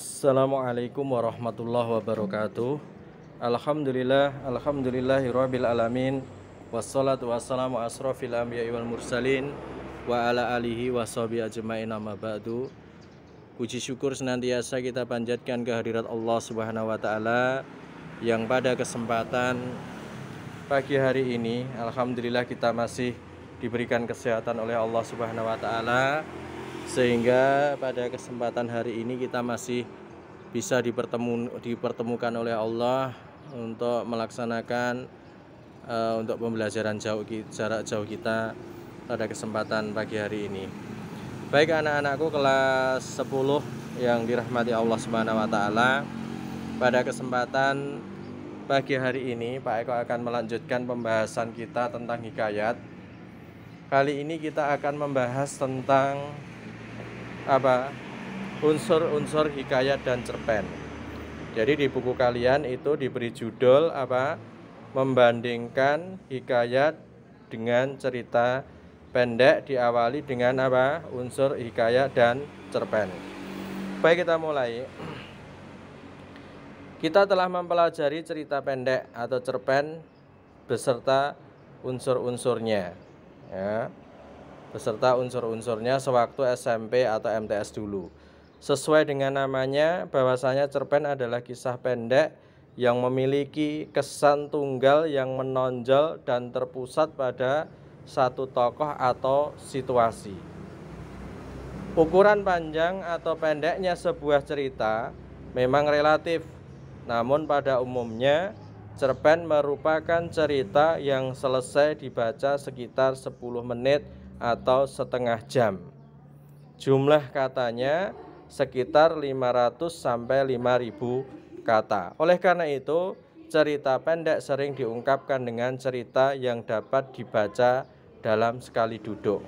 Assalamualaikum warahmatullahi wabarakatuh. Alhamdulillahirabbil alamin. Wassalatu wassalamu asrofil anbiya'i wal mursalin wa ala alihi washabihi ajmain, amma ba'du. Puji syukur senantiasa kita panjatkan kehadirat Allah Subhanahu wa taala yang pada kesempatan pagi hari ini alhamdulillah kita masih diberikan kesehatan oleh Allah Subhanahu wa taala, sehingga pada kesempatan hari ini kita masih bisa dipertemukan oleh Allah untuk melaksanakan untuk pembelajaran jarak jauh kita pada kesempatan pagi hari ini. Baik anak-anakku kelas 10 yang dirahmati Allah Subhanahu wa taala, pada kesempatan pagi hari ini Pak Eko akan melanjutkan pembahasan kita tentang hikayat. Kali ini kita akan membahas tentang unsur-unsur hikayat dan cerpen. Jadi di buku kalian itu diberi judul membandingkan hikayat dengan cerita pendek, diawali dengan unsur hikayat dan cerpen. Baik, kita mulai. Kita telah mempelajari cerita pendek atau cerpen beserta unsur-unsurnya, ya, beserta unsur-unsurnya sewaktu SMP atau MTS dulu. Sesuai dengan namanya, bahwasanya cerpen adalah kisah pendek yang memiliki kesan tunggal yang menonjol dan terpusat pada satu tokoh atau situasi. Ukuran panjang atau pendeknya sebuah cerita memang relatif, namun pada umumnya cerpen merupakan cerita yang selesai dibaca sekitar 10 menit atau setengah jam. Jumlah katanya sekitar 500 sampai 5000 kata. Oleh karena itu, cerita pendek sering diungkapkan dengan cerita yang dapat dibaca dalam sekali duduk.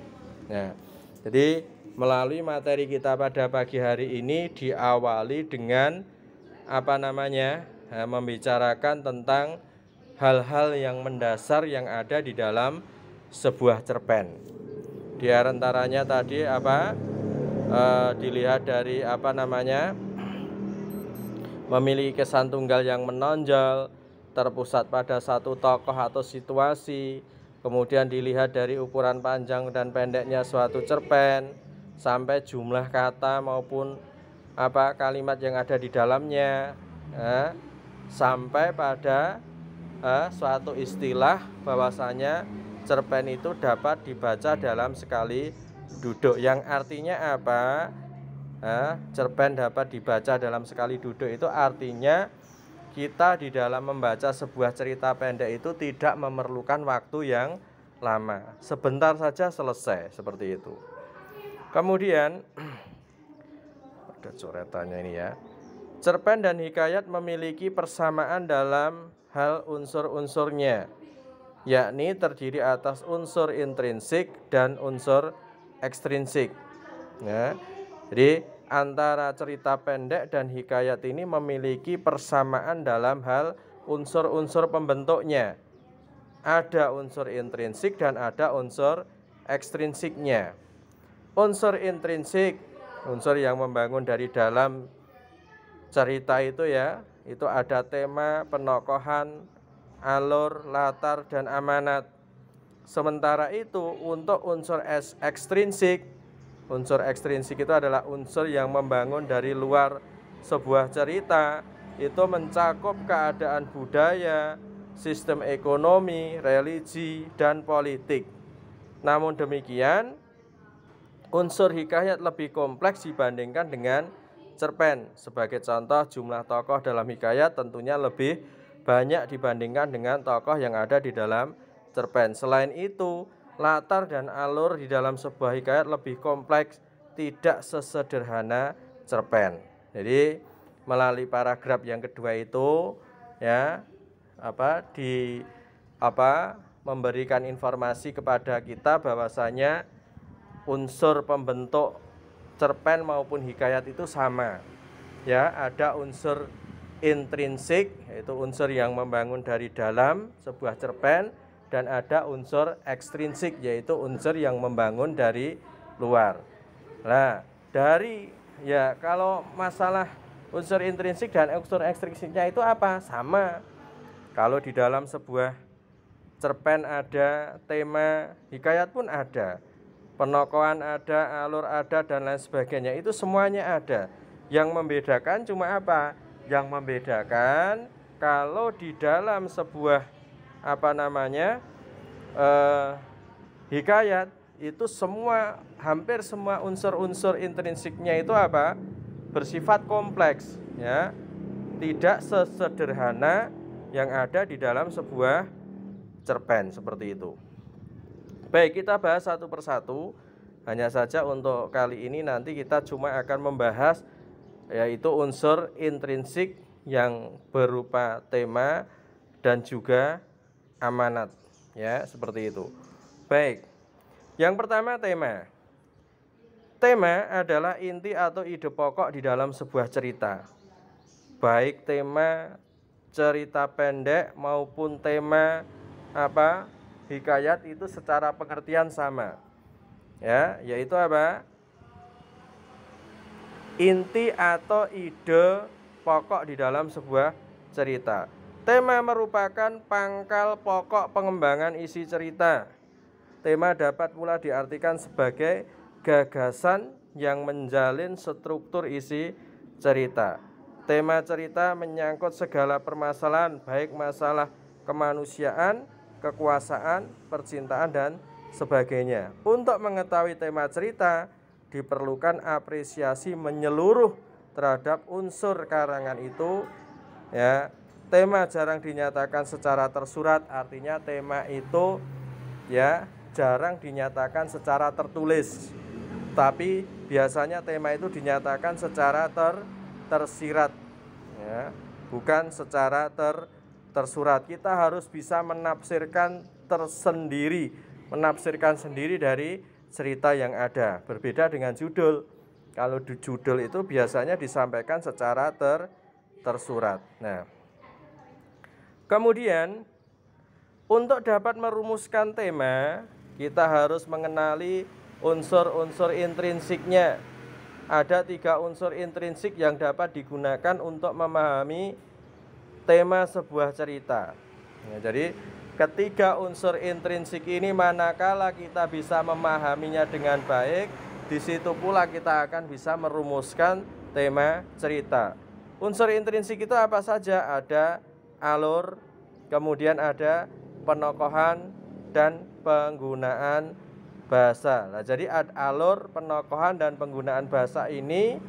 Nah, jadi melalui materi kita pada pagi hari ini diawali dengan membicarakan tentang hal-hal yang mendasar yang ada di dalam sebuah cerpen. Di antaranya tadi dilihat dari memiliki kesan tunggal yang menonjol, terpusat pada satu tokoh atau situasi. Kemudian dilihat dari ukuran panjang dan pendeknya suatu cerpen, sampai jumlah kata maupun kalimat yang ada di dalamnya, sampai pada suatu istilah bahwasanya cerpen itu dapat dibaca dalam sekali duduk. Yang artinya cerpen dapat dibaca dalam sekali duduk itu artinya kita di dalam membaca sebuah cerita pendek itu tidak memerlukan waktu yang lama, sebentar saja selesai, seperti itu. Kemudian ada coretannya ini ya. Cerpen dan hikayat memiliki persamaan dalam hal unsur-unsurnya, yakni terdiri atas unsur intrinsik dan unsur ekstrinsik. Ya, jadi antara cerita pendek dan hikayat ini memiliki persamaan dalam hal unsur-unsur pembentuknya. Ada unsur intrinsik dan ada unsur ekstrinsiknya. Unsur intrinsik, unsur yang membangun dari dalam cerita itu ya, itu ada tema, penokohan, alur, latar, dan amanat. Sementara itu untuk unsur ekstrinsik, unsur ekstrinsik itu adalah unsur yang membangun dari luar sebuah cerita, itu mencakup keadaan budaya, sistem ekonomi, religi, dan politik. Namun demikian, unsur hikayat lebih kompleks dibandingkan dengan cerpen. Sebagai contoh, jumlah tokoh dalam hikayat tentunya lebih banyak dibandingkan dengan tokoh yang ada di dalam cerpen. Selain itu, latar dan alur di dalam sebuah hikayat lebih kompleks, tidak sesederhana cerpen. Jadi melalui paragraf yang kedua itu ya memberikan informasi kepada kita bahwasanya unsur pembentuk cerpen maupun hikayat itu sama. Ya, ada unsur intrinsik, yaitu unsur yang membangun dari dalam sebuah cerpen, dan ada unsur ekstrinsik, yaitu unsur yang membangun dari luar. Nah, dari kalau masalah Unsur intrinsik dan unsur ekstrinsiknya itu apa? Sama. Kalau di dalam sebuah cerpen ada, tema, hikayat pun ada, penokohan ada, alur ada, dan lain sebagainya. Itu semuanya ada. Yang membedakan cuma apa? Yang membedakan kalau di dalam sebuah hikayat itu hampir semua unsur-unsur intrinsiknya itu apa? Bersifat kompleks, ya. Tidak sesederhana yang ada di dalam sebuah cerpen seperti itu. Baik, kita bahas satu persatu. Hanya saja untuk kali ini nanti kita cuma akan membahas yaitu unsur intrinsik yang berupa tema dan juga amanat, ya, seperti itu. Baik. Yang pertama, tema. Tema adalah inti atau ide pokok di dalam sebuah cerita. Baik tema cerita pendek maupun tema hikayat itu secara pengertian sama. Ya, yaitu apa? Inti atau ide pokok di dalam sebuah cerita. Tema merupakan pangkal pokok pengembangan isi cerita. Tema dapat pula diartikan sebagai gagasan yang menjalin struktur isi cerita. Tema cerita menyangkut segala permasalahan, baik masalah kemanusiaan, kekuasaan, percintaan, dan sebagainya. Untuk mengetahui tema cerita, diperlukan apresiasi menyeluruh terhadap unsur karangan itu, ya. Tema jarang dinyatakan secara tersurat, artinya tema itu, ya, jarang dinyatakan secara tertulis. Tapi biasanya tema itu dinyatakan secara tersirat, ya, bukan secara tersurat. Kita harus bisa menafsirkan sendiri dari cerita yang ada. Berbeda dengan judul. Kalau di judul itu biasanya disampaikan secara tersurat. Nah, kemudian untuk dapat merumuskan tema, kita harus mengenali unsur-unsur intrinsiknya. Ada 3 unsur intrinsik yang dapat digunakan untuk memahami tema sebuah cerita. Nah, jadi ketiga unsur intrinsik ini manakala kita bisa memahaminya dengan baik, di situ pula kita akan bisa merumuskan tema cerita. Unsur intrinsik itu apa saja? Ada alur, kemudian ada penokohan dan penggunaan bahasa. Nah, jadi alur, penokohan, dan penggunaan bahasa ini,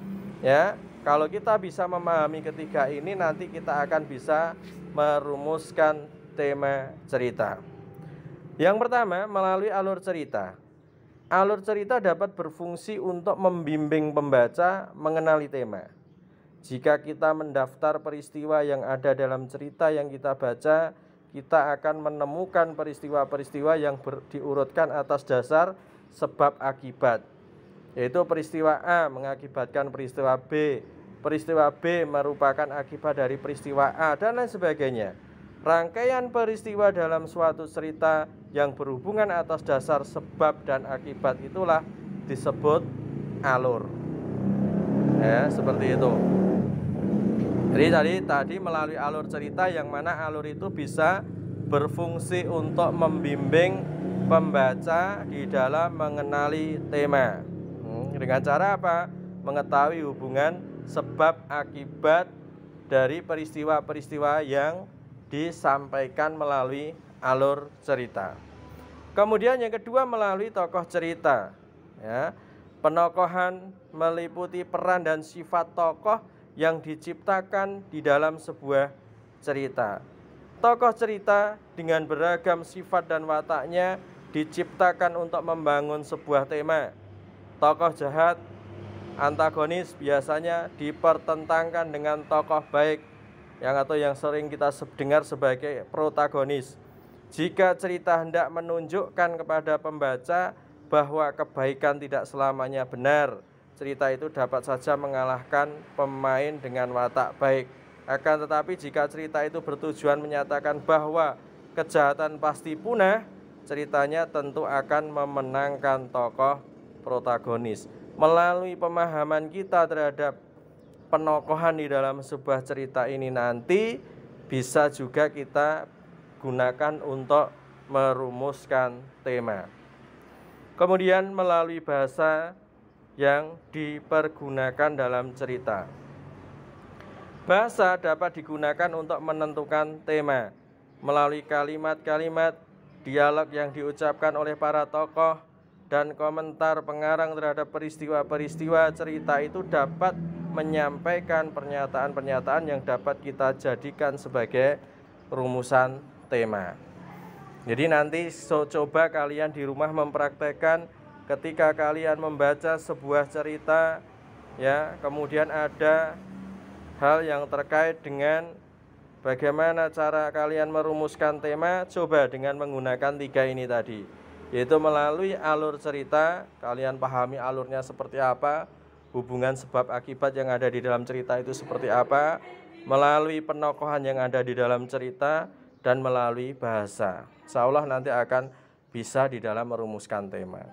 ya, kalau kita bisa memahami ketiga ini, nanti kita akan bisa merumuskan tema cerita. Yang pertama, melalui alur cerita. Alur cerita dapat berfungsi untuk membimbing pembaca mengenali tema. Jika kita mendaftar peristiwa yang ada dalam cerita yang kita baca, kita akan menemukan peristiwa-peristiwa yang diurutkan atas dasar sebab akibat. Yaitu peristiwa A mengakibatkan peristiwa B, peristiwa B merupakan akibat dari peristiwa A, dan lain sebagainya. Rangkaian peristiwa dalam suatu cerita yang berhubungan atas dasar sebab dan akibat itulah disebut alur. Ya, seperti itu. Jadi tadi melalui alur cerita, yang mana alur itu bisa berfungsi untuk membimbing pembaca di dalam mengenali tema. Dengan cara apa? Mengetahui hubungan sebab akibat dari peristiwa-peristiwa yang disampaikan melalui alur cerita. Kemudian yang kedua, melalui tokoh cerita, ya. Penokohan meliputi peran dan sifat tokoh yang diciptakan di dalam sebuah cerita. Tokoh cerita dengan beragam sifat dan wataknya diciptakan untuk membangun sebuah tema. Tokoh jahat, antagonis, biasanya dipertentangkan dengan tokoh baik yang sering kita dengar sebagai protagonis. Jika cerita hendak menunjukkan kepada pembaca bahwa kebaikan tidak selamanya benar, cerita itu dapat saja mengalahkan pemain dengan watak baik. Akan tetapi jika cerita itu bertujuan menyatakan bahwa kejahatan pasti punah, ceritanya tentu akan memenangkan tokoh protagonis. Melalui pemahaman kita terhadap penokohan di dalam sebuah cerita ini nanti bisa juga kita gunakan untuk merumuskan tema. Kemudian melalui bahasa yang dipergunakan dalam cerita. Bahasa dapat digunakan untuk menentukan tema melalui kalimat-kalimat, dialog yang diucapkan oleh para tokoh, dan komentar pengarang terhadap peristiwa-peristiwa cerita itu dapat menyampaikan pernyataan-pernyataan yang dapat kita jadikan sebagai rumusan tema. Jadi nanti coba kalian di rumah mempraktekkan ketika kalian membaca sebuah cerita, ya, kemudian ada hal yang terkait dengan bagaimana cara kalian merumuskan tema, coba dengan menggunakan 3 ini tadi, yaitu melalui alur cerita, kalian pahami alurnya seperti apa, hubungan sebab akibat yang ada di dalam cerita itu seperti apa, melalui penokohan yang ada di dalam cerita, dan melalui bahasa. Insya Allah nanti akan bisa di dalam merumuskan tema.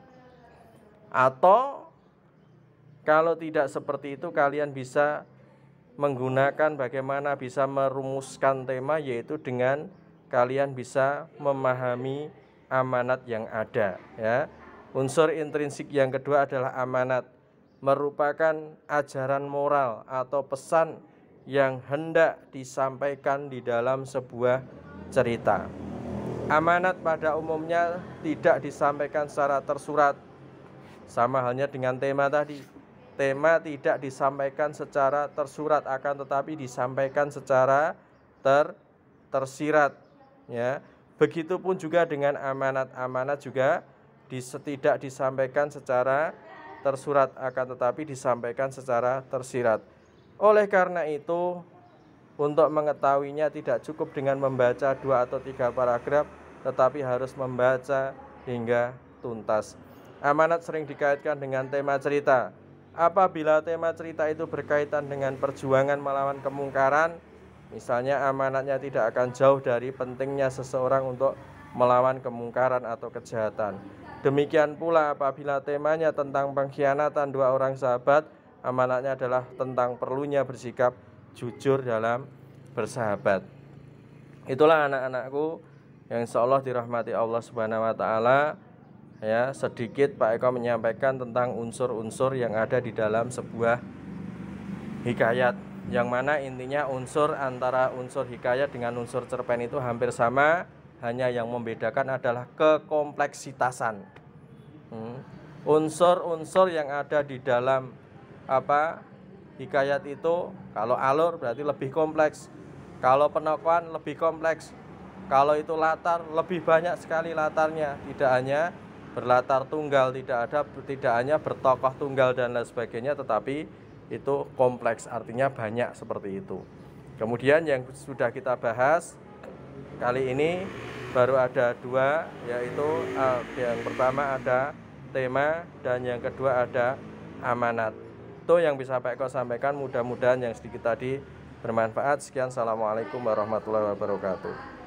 Atau kalau tidak seperti itu, kalian bisa menggunakan bagaimana bisa merumuskan tema, yaitu dengan kalian bisa memahami amanat yang ada, ya. Unsur intrinsik yang kedua adalah amanat, merupakan ajaran moral atau pesan yang hendak disampaikan di dalam sebuah cerita. Amanat pada umumnya tidak disampaikan secara tersurat, sama halnya dengan tema tadi. Tema tidak disampaikan secara tersurat, akan tetapi disampaikan secara tersirat, ya. Begitupun juga dengan amanat juga tidak disampaikan secara tersurat, akan tetapi disampaikan secara tersirat. Oleh karena itu, untuk mengetahuinya tidak cukup dengan membaca 2 atau 3 paragraf, tetapi harus membaca hingga tuntas. Amanat sering dikaitkan dengan tema cerita. Apabila tema cerita itu berkaitan dengan perjuangan melawan kemungkaran, misalnya amanatnya tidak akan jauh dari pentingnya seseorang untuk melawan kemungkaran atau kejahatan. Demikian pula apabila temanya tentang pengkhianatan 2 orang sahabat, amanatnya adalah tentang perlunya bersikap jujur dalam bersahabat. Itulah anak-anakku yang insya Allah dirahmati Allah Subhanahu wa Ta'ala. Ya, sedikit Pak Eko menyampaikan tentang unsur-unsur yang ada di dalam sebuah hikayat, yang mana intinya unsur antara unsur hikayat dengan unsur cerpen itu hampir sama, hanya yang membedakan adalah kekompleksitasan. Unsur-unsur yang ada di dalam hikayat itu, kalau alur berarti lebih kompleks, kalau penokohan lebih kompleks, kalau itu latar lebih banyak sekali latarnya, tidak hanya berlatar tunggal, tidak hanya bertokoh tunggal dan lain sebagainya, tetapi itu kompleks, artinya banyak seperti itu. Kemudian yang sudah kita bahas kali ini baru ada 2, yaitu yang pertama ada tema dan yang kedua ada amanat. Itu yang bisa Pak Eko sampaikan, mudah-mudahan yang sedikit tadi bermanfaat. Sekian, assalamualaikum warahmatullahi wabarakatuh.